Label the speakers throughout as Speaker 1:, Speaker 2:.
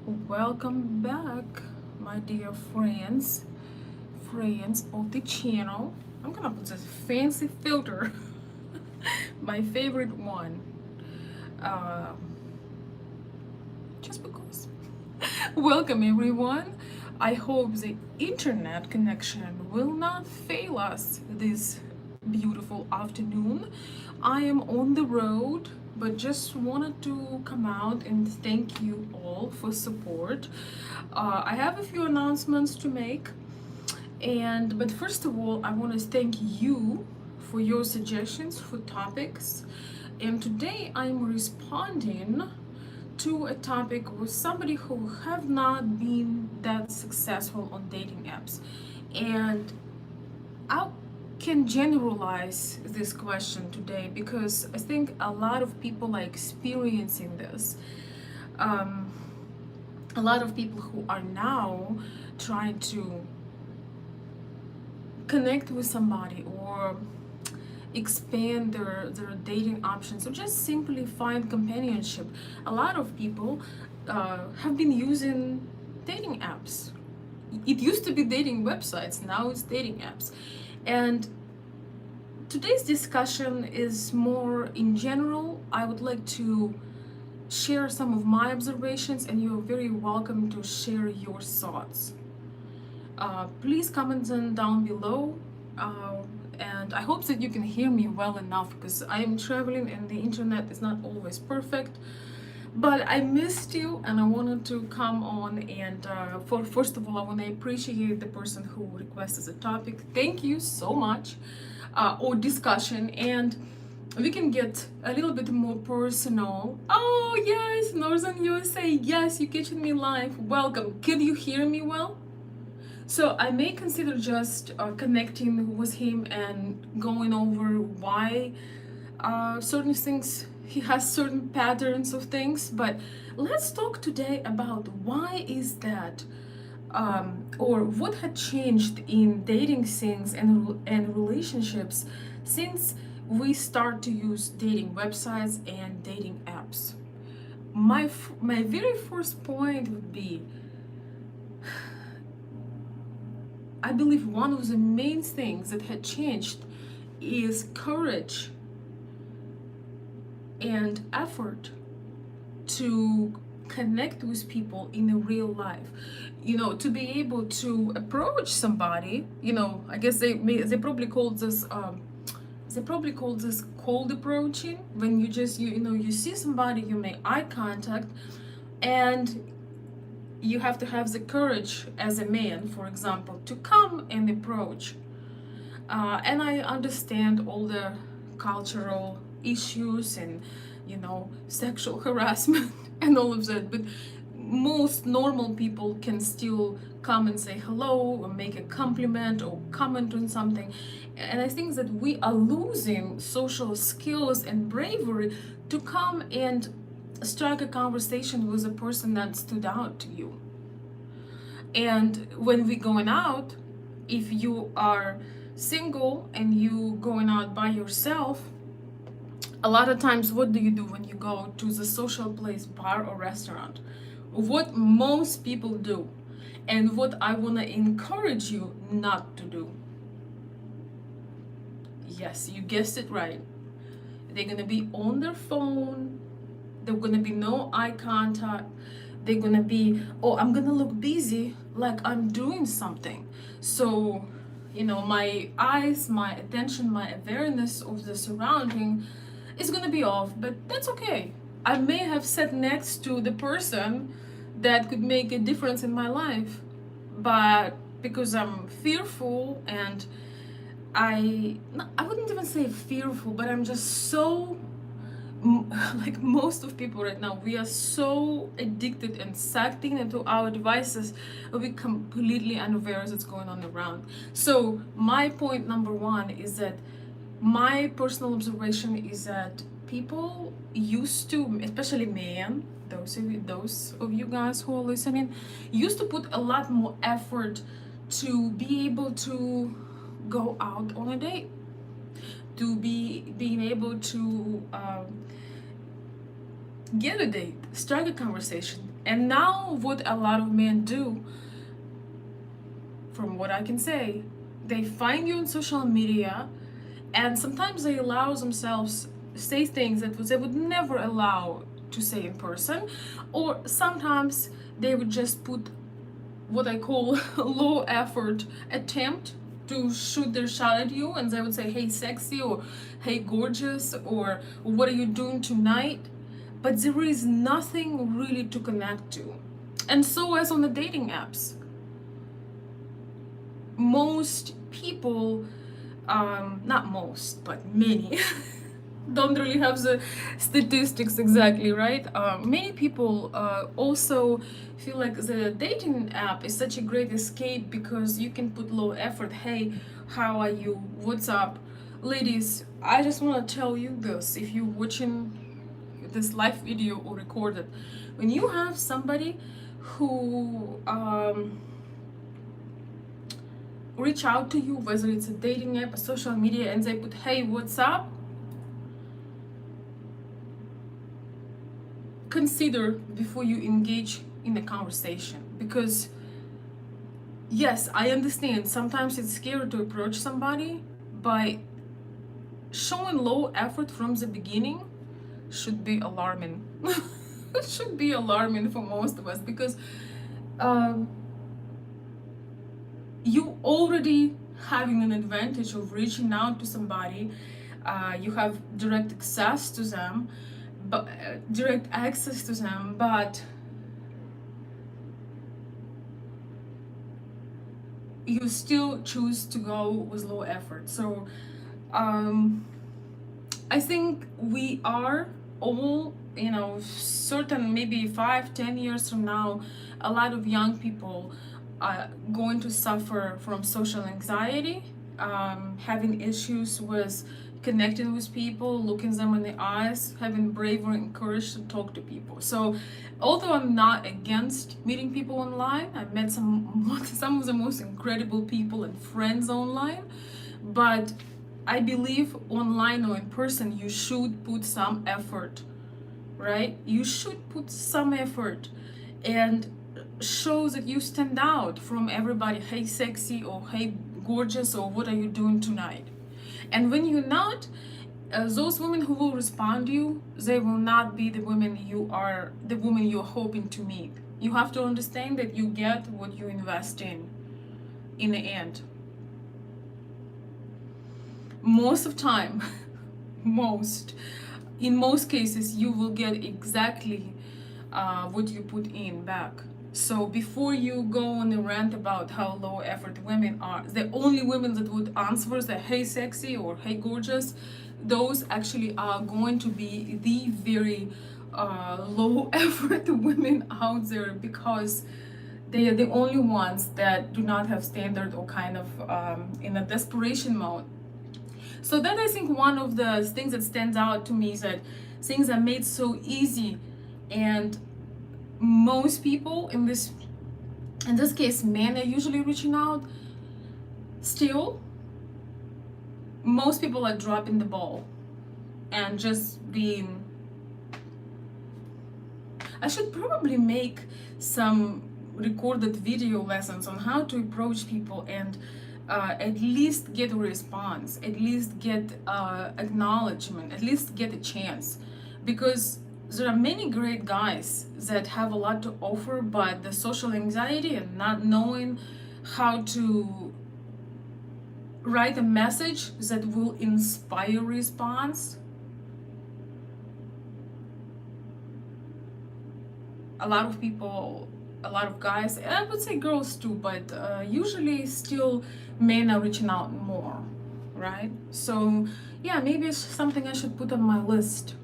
Speaker 1: Welcome back, my dear friends of the channel. I'm gonna put this fancy filter, my favorite one, uh, just because. Welcome, everyone. I hope the internet connection will not fail us this beautiful afternoon. I am on the road, but just wanted to come out and thank you all for support. I have a few announcements to make, but first of all, I want to thank you for your suggestions for topics. And today I'm responding to a topic with somebody who have not been that successful on dating apps. And I can generalize this question today because I think a lot of people are experiencing this. Um, a lot of people who are now trying to connect with somebody or expand their dating options or just simply find companionship. A lot of people have been using dating apps. It used to be dating websites, now it's dating apps. And today's discussion is more in general. I would like to share some of my observations, and you're very welcome to share your thoughts. Please comment them down below, and I hope that you can hear me well enough because I am traveling and the internet is not always perfect. But I missed you and I wanted to come on and for first of all I want to appreciate the person who requested the topic. Thank you so much, or discussion, and we can get a little bit more personal. Oh yes, Northern USA, yes, you're catching me live. Welcome. Can you hear me well? So I may consider just connecting with him and going over why certain things, he has certain patterns of things. But let's talk today about why is that, or what had changed in dating things and relationships since we start to use dating websites and dating apps. My very first point would be, I believe one of the main things that had changed is courage and effort to connect with people in a real life. To be able to approach somebody. I guess they probably call this cold approaching, when you see somebody, you make eye contact, and you have to have the courage as a man, for example, to come and approach. And I understand all the cultural issues and, sexual harassment and all of that, but most normal people can still come and say hello or make a compliment or comment on something. And I think that we are losing social skills and bravery to come and strike a conversation with a person that stood out to you. And when we're going out, if you are single and you going out by yourself, a lot of times what do you do when you go to the social place, bar or restaurant? What most people do, and what I want to encourage you not to do. Yes, you guessed it right. They're going to be on their phone. There's going to be no eye contact. They're going to be, oh, I'm going to look busy like I'm doing something. So, my eyes, my attention, my awareness of the surrounding is going to be off, but that's okay. I may have sat next to the person that could make a difference in my life, but because I'm fearful and I wouldn't even say fearful, but I'm just so, like most of people right now, we are so addicted and sucked into our devices, we completely unaware of what's going on around. So my point number one is that my personal observation is that people used to, especially men, those of you guys who are listening, used to put a lot more effort to be able to go out on a date, to being able to get a date, start a conversation, And now what a lot of men do, from what I can say, they find you on social media, and sometimes they allow themselves say things that they would never allow to say in person, or sometimes they would just put what I call low effort attempt to shoot their shot at you, and they would say, hey sexy, or hey gorgeous, or what are you doing tonight, but there is nothing really to connect to. And so as on the dating apps, most people, not most, but many, don't really have the statistics exactly right. Many people also feel like the dating app is such a great escape because you can put low effort. Hey, how are you? What's up? Ladies, I just want to tell you this, if you're watching this live video or recorded, when you have somebody who reach out to you, whether it's a dating app, a social media, and they put, hey, what's up? Consider before you engage in a conversation, because yes, I understand sometimes it's scary to approach somebody, but showing low effort from the beginning should be alarming. It should be alarming for most of us, because you already having an advantage of reaching out to somebody. You have direct access to them, but but you still choose to go with low effort. So I think we are all, certain, maybe 5-10 years from now, a lot of young people are going to suffer from social anxiety, having issues with connecting with people, looking them in the eyes, having bravery and courage to talk to people. So although I'm not against meeting people online, I've met some of the most incredible people and friends online, but I believe online or in person you should put some effort, right? You should put some effort and show that you stand out from everybody. Hey sexy, or hey gorgeous, or what are you doing tonight? And when you're not, those women who will respond to you, they will not be the women you're hoping to meet. You have to understand that you get what you invest in the end. Most of time, in most cases, you will get exactly what you put in back. So before you go on a rant about how low effort women are, the only women that would answer the hey sexy or hey gorgeous, those actually are going to be the very low effort women out there, because they are the only ones that do not have standard, or kind of in a desperation mode. So that, I think, one of the things that stands out to me is that things are made so easy, and most people in this case, men are usually reaching out. Still, most people are dropping the ball and just being. I should probably make some recorded video lessons on how to approach people and at least get a response, at least get acknowledgement, at least get a chance, because there are many great guys that have a lot to offer, but the social anxiety and not knowing how to write a message that will inspire response. A lot of people, a lot of guys, and I would say girls too, but usually still men are reaching out more, right? So yeah, maybe it's something I should put on my list,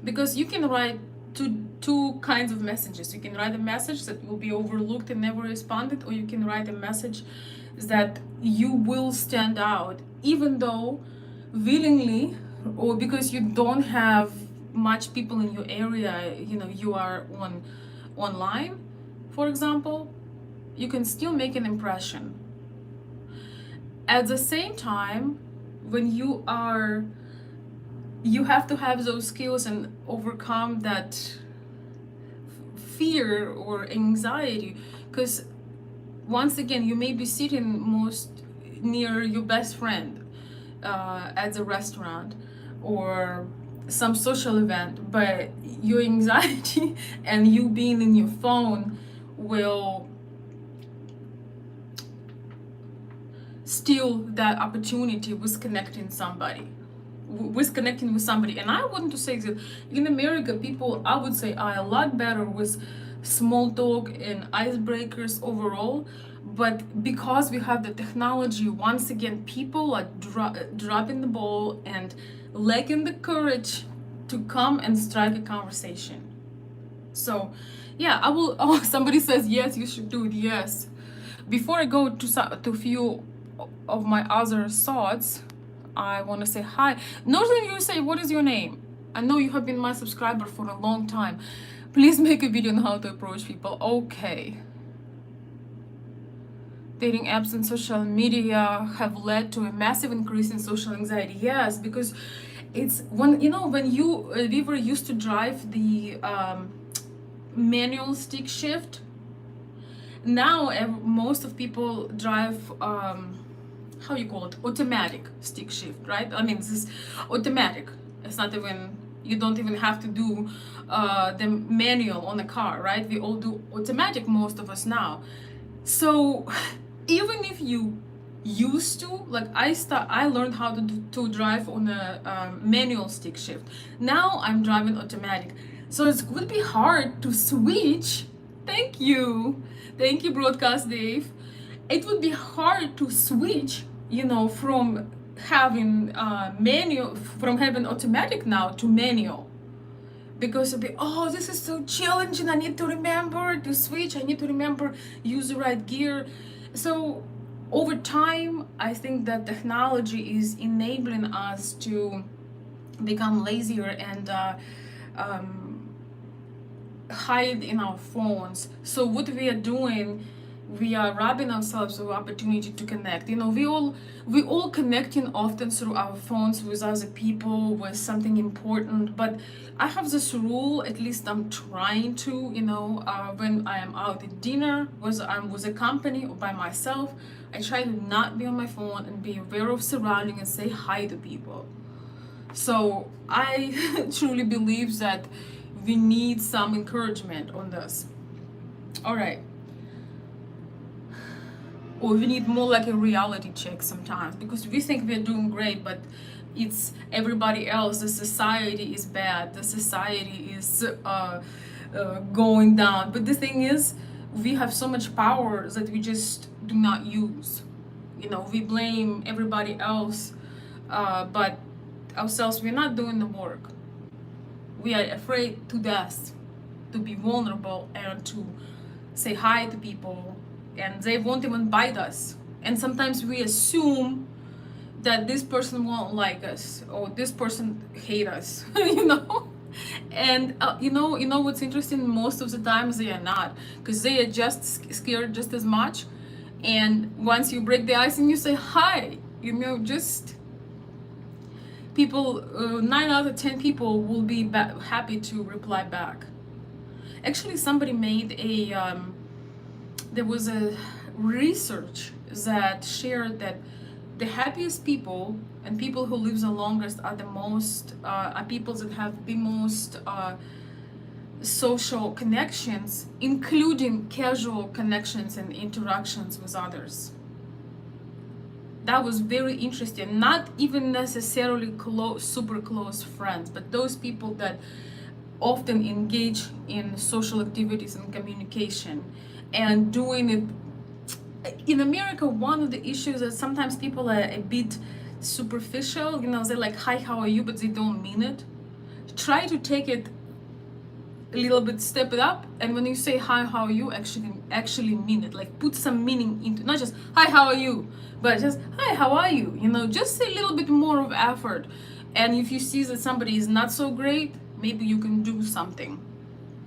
Speaker 1: because you can write two kinds of messages. You can write a message that will be overlooked and never responded, or you can write a message that you will stand out, even though willingly, or because you don't have much people in your area, you are online, for example, you can still make an impression. At the same time, when you have to have those skills and overcome that fear or anxiety, because once again, you may be sitting most near your best friend at the restaurant or some social event, but your anxiety and you being in your phone will steal that opportunity with connecting with somebody. And I want to say that in America, people, I would say, are a lot better with small talk and icebreakers overall. But because we have the technology, once again, people are dropping the ball and lacking the courage to come and strike a conversation. So yeah, I will. Oh, somebody says yes, you should do it. Yes. Before I go to few of my other thoughts, I want to say hi. Northern USA, what is your name? I know you have been my subscriber for a long time. Please make a video on how to approach people. Okay. Dating apps and social media have led to a massive increase in social anxiety. Yes, because it's when we were used to drive the manual stick shift. Now most of people drive how you call it, automatic stick shift, right? I mean, this is automatic. It's not even, you don't even have to do the manual on a car, right? We all do automatic, most of us now. So even if you used to, like I learned how to drive on a manual stick shift. Now I'm driving automatic. So it would be hard to switch. Thank you, Broadcast Dave. It would be hard to switch, from having having automatic now to manual, because it'd be, oh, this is so challenging. I need to remember to switch. I need to remember use the right gear. So over time, I think that technology is enabling us to become lazier and hide in our phones. So what we are doing, we are robbing ourselves of opportunity to connect. We all connecting often through our phones with other people, with something important. But I have this rule, at least I'm trying to, when I am out at dinner, whether I'm with a company or by myself, I try to not be on my phone and be aware of surrounding and say hi to people. So I truly believe that we need some encouragement on this. All right. Or we need more like a reality check sometimes, because we think we're doing great, but it's everybody else. The society is bad. The society is going down. But the thing is, we have so much power that we just do not use. We blame everybody else, but ourselves, we're not doing the work. We are afraid to death to be vulnerable and to say hi to people, and they won't even bite us. And sometimes we assume that this person won't like us or this person hate us, And what's interesting? Most of the times they are not, because they are just scared just as much. And once you break the ice and you say hi, just people, 9 out of 10 people will be happy to reply back. Actually, somebody made there was a research that shared that the happiest people and people who live the longest are people that have the most social connections, including casual connections and interactions with others. That was very interesting. Not even necessarily super close friends, but those people that often engage in social activities and communication and doing it. In America, one of the issues is sometimes people are a bit superficial. They're like, hi, how are you, but they don't mean it. Try to take it a little bit, step it up, and when you say hi, how are you, actually mean it. Like, put some meaning into, not just hi, how are you, but just hi, how are you. Just a little bit more of effort. And if you see that somebody is not so great, maybe you can do something.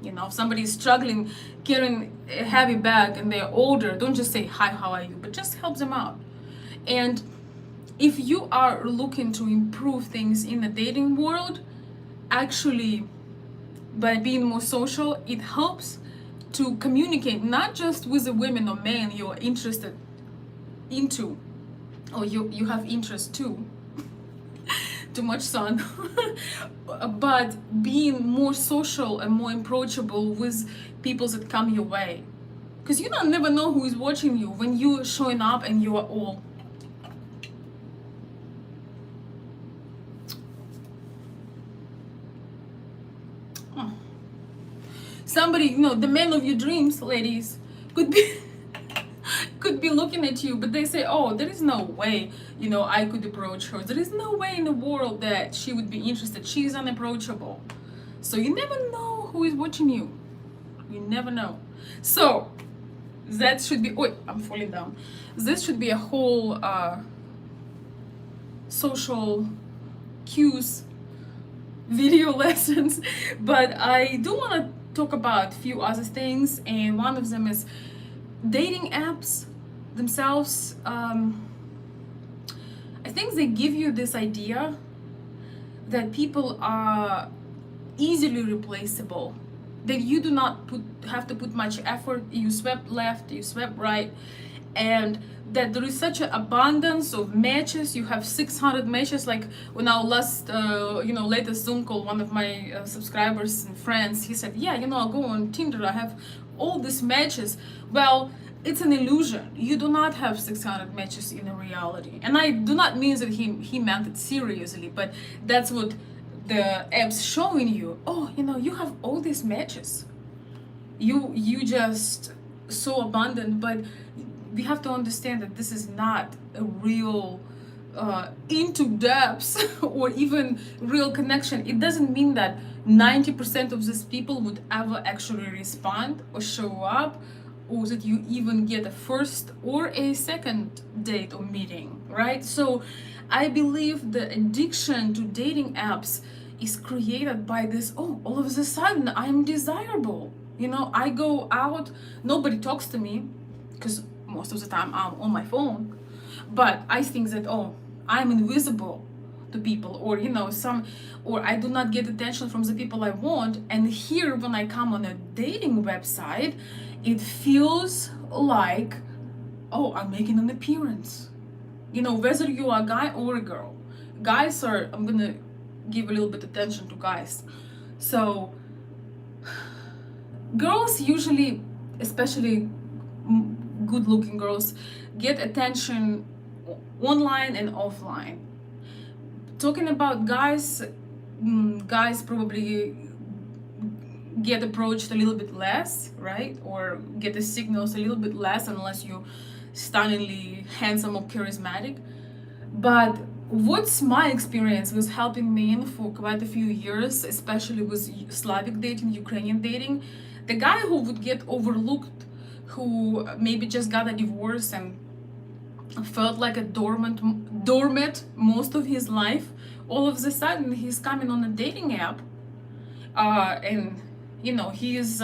Speaker 1: If somebody is struggling carrying a heavy bag and they're older, don't just say hi, how are you, but just help them out. And if you are looking to improve things in the dating world, actually by being more social, it helps to communicate not just with the women or men you're interested into, or you have interest to. Too much sun. But being more social and more approachable with people that come your way, because you don't never know who is watching you when you're showing up and you are all somebody, the man of your dreams, ladies, could be could be looking at you, but they say, oh, there is no way, I could approach her. There is no way in the world that she would be interested. She's unapproachable. So you never know who is watching you. You never know. So that should be, wait, I'm falling down. This should be a whole social cues video lessons, but I do want to talk about a few other things, and one of them is dating apps themselves. I think they give you this idea that people are easily replaceable, that you do not have to put much effort. You swipe left, you swipe right, and that there is such an abundance of matches. You have 600 matches. Like when our last latest Zoom call, one of my subscribers and friends, he said, yeah, I'll go on Tinder, I have all these matches. Well, it's an illusion. You do not have 600 matches in a reality. And I do not mean that he meant it seriously, but that's what the app's showing you. Oh, you have all these matches. You just so abundant, but we have to understand that this is not a real into depths or even real connection. It doesn't mean that 90% of these people would ever actually respond or show up, or that you even get a first or a second date or meeting, right? So I believe the addiction to dating apps is created by this, all of a sudden I'm desirable. I go out, nobody talks to me, because most of the time I'm on my phone, but I think that, I'm invisible to people, or or I do not get attention from the people I want. And here, when I come on a dating website, it feels like, I'm making an appearance. Whether you are a guy or a girl. Guys are, I'm gonna give a little bit attention to guys. So girls usually, especially good looking girls, get attention online and offline. Talking about guys, guys probably get approached a little bit less, right? Or get the signals a little bit less, unless you're stunningly handsome or charismatic. But what's my experience with helping men for quite a few years, especially with Slavic dating, Ukrainian dating, the guy who would get overlooked, who maybe just got a divorce and felt like a doormat most of his life, all of a sudden he's coming on a dating app, and he is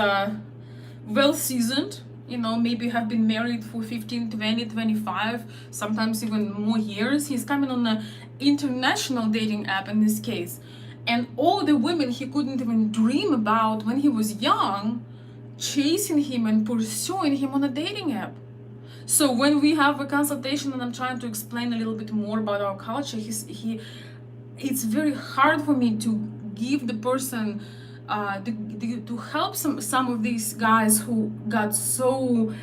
Speaker 1: well seasoned, maybe have been married for 15, 20, 25, sometimes even more years. He's coming on an international dating app in this case, and all the women he couldn't even dream about when he was young, chasing him and pursuing him on a dating app. So when we have a consultation and I'm trying to explain a little bit more about our culture, it's very hard for me to give the person, to help some of these guys who got so,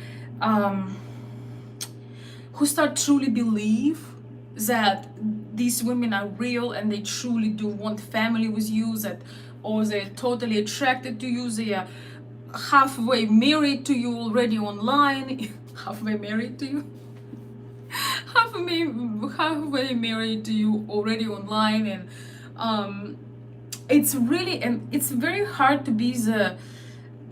Speaker 1: who start truly believe that these women are real and they truly do want family with you, or they're totally attracted to you, they are halfway married to you already online. Halfway married to you? halfway married to you already online. And it's really, and it's very hard to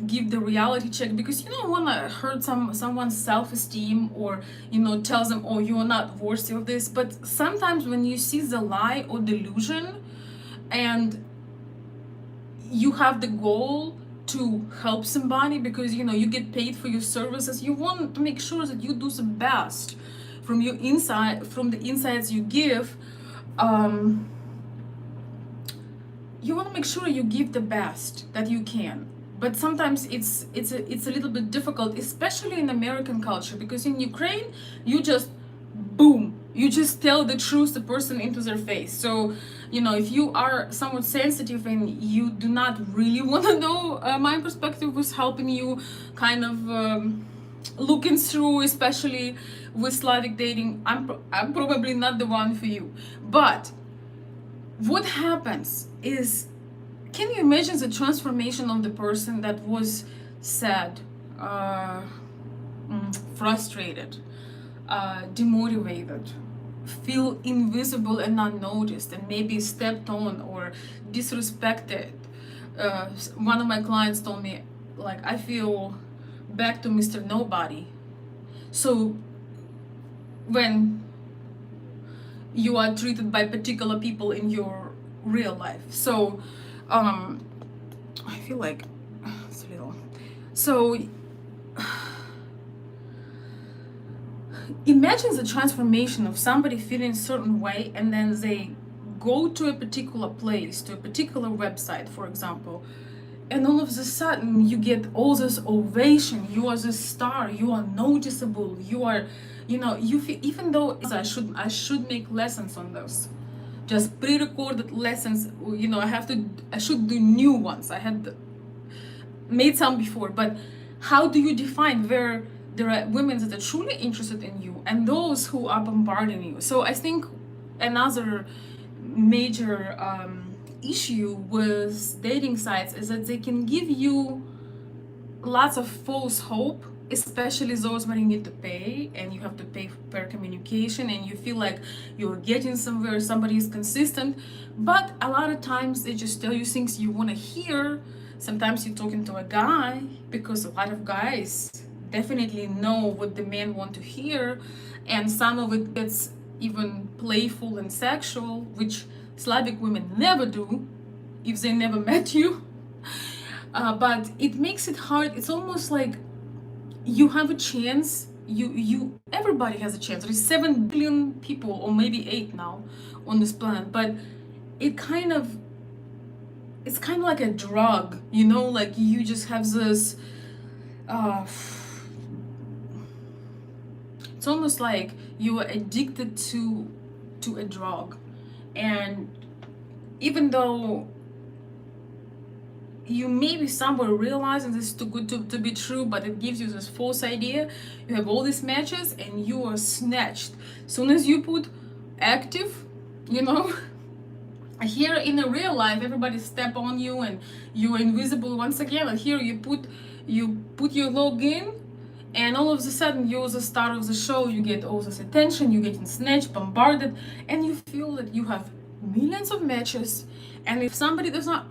Speaker 1: give the reality check, because you don't want to hurt someone's self-esteem, or tells them, you're not worthy of this. But sometimes when you see the lie or delusion, and you have the goal to help somebody, because you get paid for your services, you want to make sure that you do the best from the insights you give. You want to make sure you give the best that you can. but sometimes it's a little bit difficult, especially in American culture, because in Ukraine you just boom, you just tell the truth, the person into their face. So if you are somewhat sensitive and you do not really want to know my perspective was helping you kind of looking through, especially with Slavic dating, I'm probably not the one for you. But what happens is, can you imagine the transformation of the person that was sad, frustrated, demotivated, feel invisible and unnoticed, and maybe stepped on or disrespected? One of my clients told me, like, I feel back to Mr. Nobody. So when you are treated by particular people in your real life. So I feel like it's a little. So imagine the transformation of somebody feeling a certain way, and then they go to a particular place, to a particular website, for example, and all of a sudden you get all this ovation. You are the star, you are noticeable, you are, you feel, even though I should make lessons on those, just pre-recorded lessons. I should do new ones. I had made some before, but how do you define where there are women that are truly interested in you and those who are bombarding you? So I think another major issue with dating sites is that they can give you lots of false hope, especially those where you need to pay, and you have to pay per communication, and you feel like you're getting somewhere, somebody is consistent. But a lot of times they just tell you things you want to hear. Sometimes you're talking to a guy, because a lot of guys definitely know what the men want to hear, and some of it gets even playful and sexual, which Slavic women never do if they never met you. But it makes it hard. It's almost like you have a chance. Everybody has a chance. There's 7 billion people, or maybe 8 now, on this planet. But it's kind of like a drug, like you just have this. It's almost like you are addicted to a drug, and even though you maybe somewhere realizing this is too good to be true, but it gives you this false idea. You have all these matches and you are snatched. Soon as you put active, here in the real life, everybody step on you and you are invisible once again. And here you put your login, and all of a sudden you're the star of the show. You get all this attention, you getting snatched, bombarded, and you feel that you have millions of matches. And if somebody does not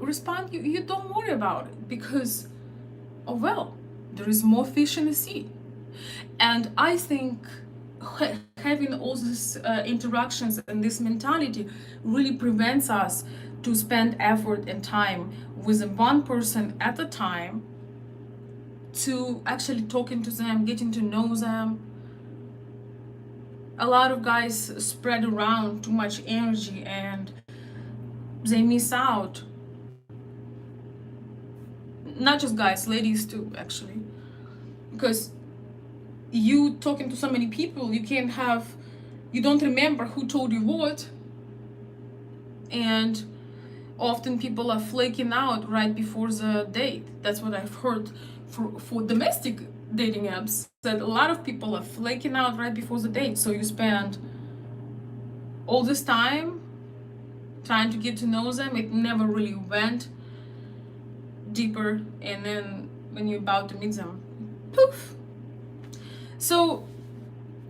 Speaker 1: respond, you don't worry about it, because there is more fish in the sea. And I think having all these interactions and this mentality really prevents us to spend effort and time with one person at a time, to actually talking to them, getting to know them. A lot of guys spread around too much energy and they miss out. Not just guys, ladies too, actually. Because you talking to so many people, you don't remember who told you what. And often people are flaking out right before the date. That's what I've heard for domestic dating apps, that a lot of people are flaking out right before the date. So you spend all this time trying to get to know them. It never really went deeper, and then when you're about to meet them, poof. So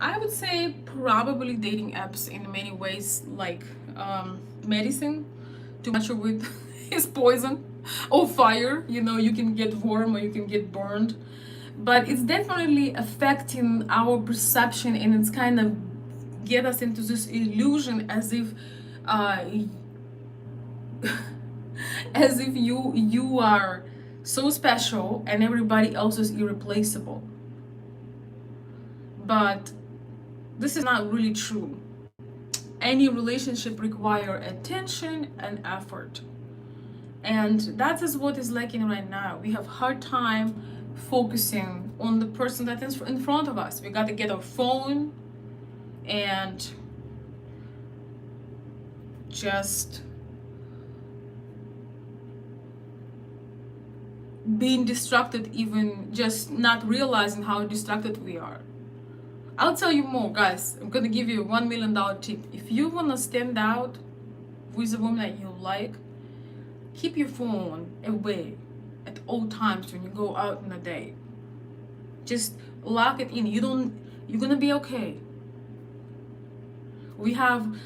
Speaker 1: I would say probably dating apps in many ways like medicine. Too much of it is poison or fire. You can get warm or you can get burned, but it's definitely affecting our perception, and it's kind of get us into this illusion as if you are so special and everybody else is irreplaceable. But this is not really true. Any relationship requires attention and effort. And that is what is lacking right now. We have hard time focusing on the person that is in front of us. We got to get our phone and just being distracted, even just not realizing how distracted we are. I'll tell you more, guys. I'm gonna give you a $1 million tip. If you wanna stand out with a woman that you like, keep your phone away at all times when you go out on a date. Just lock it in. You're gonna be okay. We have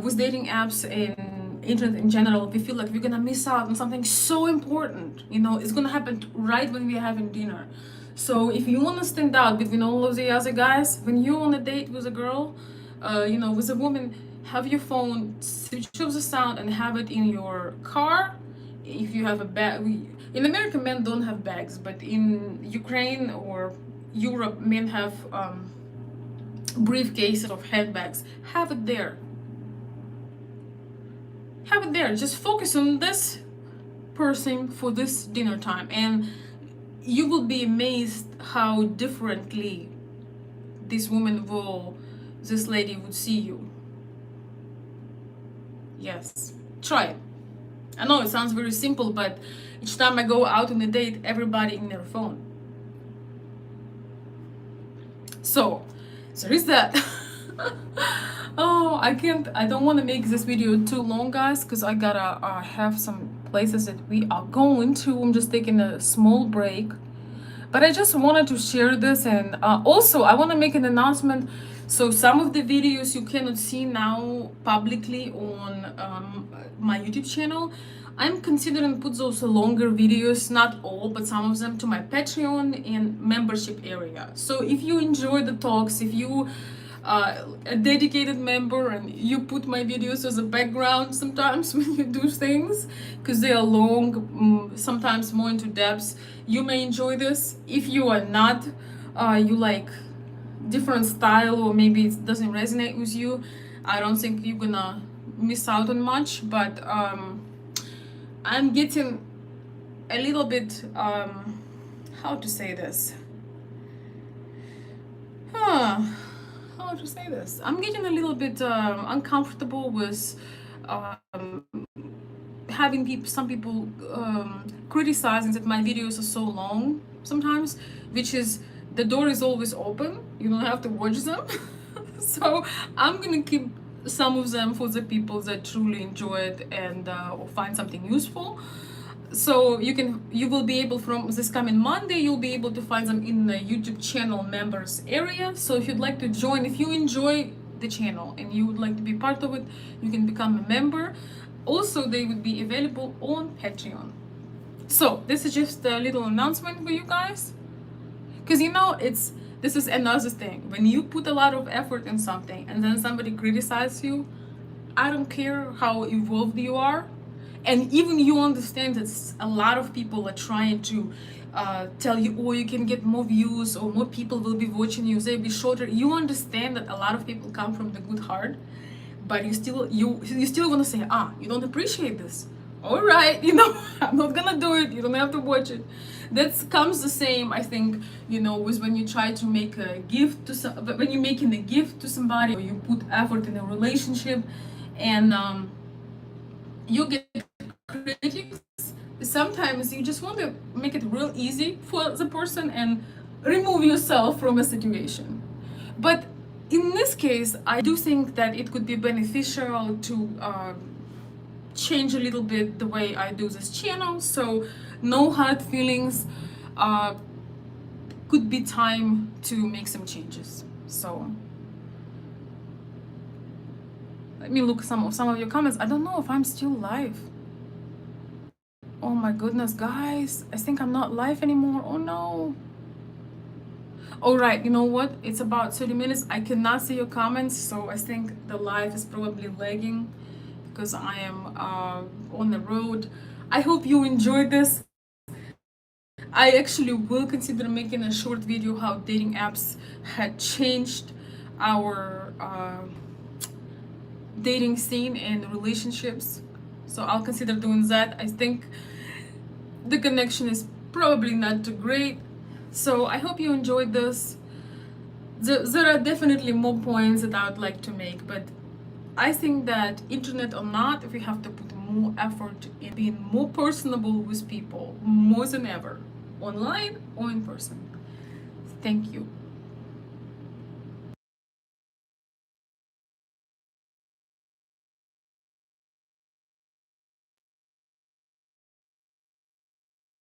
Speaker 1: with dating apps and internet in general, we feel like we're gonna miss out on something so important. It's gonna happen right when we're having dinner. So if you want to stand out between all of the other guys, when you're on a date with a girl, with a woman, have your phone, switch off the sound, and have it in your car. If you have a bag, in America, men don't have bags, but in Ukraine or Europe, men have briefcases of handbags. Have it there. Have it there. Just focus on this person for this dinner time, and you will be amazed how differently this lady would see you. Yes, try it. I know it sounds very simple, but each time I go out on a date, everybody in their phone. So there is that. Oh, I don't want to make this video too long, guys, because I gotta have some places that we are going to. I'm just taking a small break, but I just wanted to share this. And also I want to make an announcement. So some of the videos you cannot see now publicly on my YouTube channel, I'm considering put those longer videos, not all, but some of them, to my Patreon and membership area. So if you enjoy the talks, if you a dedicated member and you put my videos as a background sometimes when you do things, because they are long, sometimes more into depth, you may enjoy this. If you are not, you like different style, or maybe it doesn't resonate with you, I don't think you're gonna miss out on much. But I'm getting a little bit how to say this, how to say this, I'm getting a little bit uncomfortable with having some people criticizing that my videos are so long sometimes, which is, the door is always open, you don't have to watch them. So I'm gonna keep some of them for the people that truly enjoy it and or find something useful. So you will be able, from this coming Monday, you'll be able to find them in the YouTube channel members area. So if you'd like to join, if you enjoy the channel and you would like to be part of it, you can become a member. Also, they would be available on Patreon. So this is just a little announcement for you guys, because this is another thing. When you put a lot of effort in something and then somebody criticizes you, I don't care how evolved you are, and even you understand that a lot of people are trying to tell you, oh, you can get more views, or more people will be watching you, they'll be shorter. You understand that a lot of people come from the good heart, but you still want to say, you don't appreciate this. All right, I'm not gonna do it. You don't have to watch it. That comes the same, I think, with when you try to make a gift to when you're making a gift to somebody, or you put effort in a relationship, and you get critics. Sometimes you just want to make it real easy for the person and remove yourself from a situation. But in this case, I do think that it could be beneficial to change a little bit the way I do this channel. So no hard feelings. Could be time to make some changes. So let me look some of your comments. I don't know if I'm still live. Oh my goodness, guys, I think I'm not live anymore. Oh no. All right, you know what, it's about 30 minutes. I cannot see your comments, so I think the live is probably lagging because I am on the road. I hope you enjoyed this. I actually will consider making a short video how dating apps had changed our dating scene and relationships. So I'll consider doing that. I think the connection is probably not too great. So I hope you enjoyed this. There are definitely more points that I would like to make, but I think that internet or not, if we have to put more effort in being more personable with people, more than ever, online or in person. Thank you.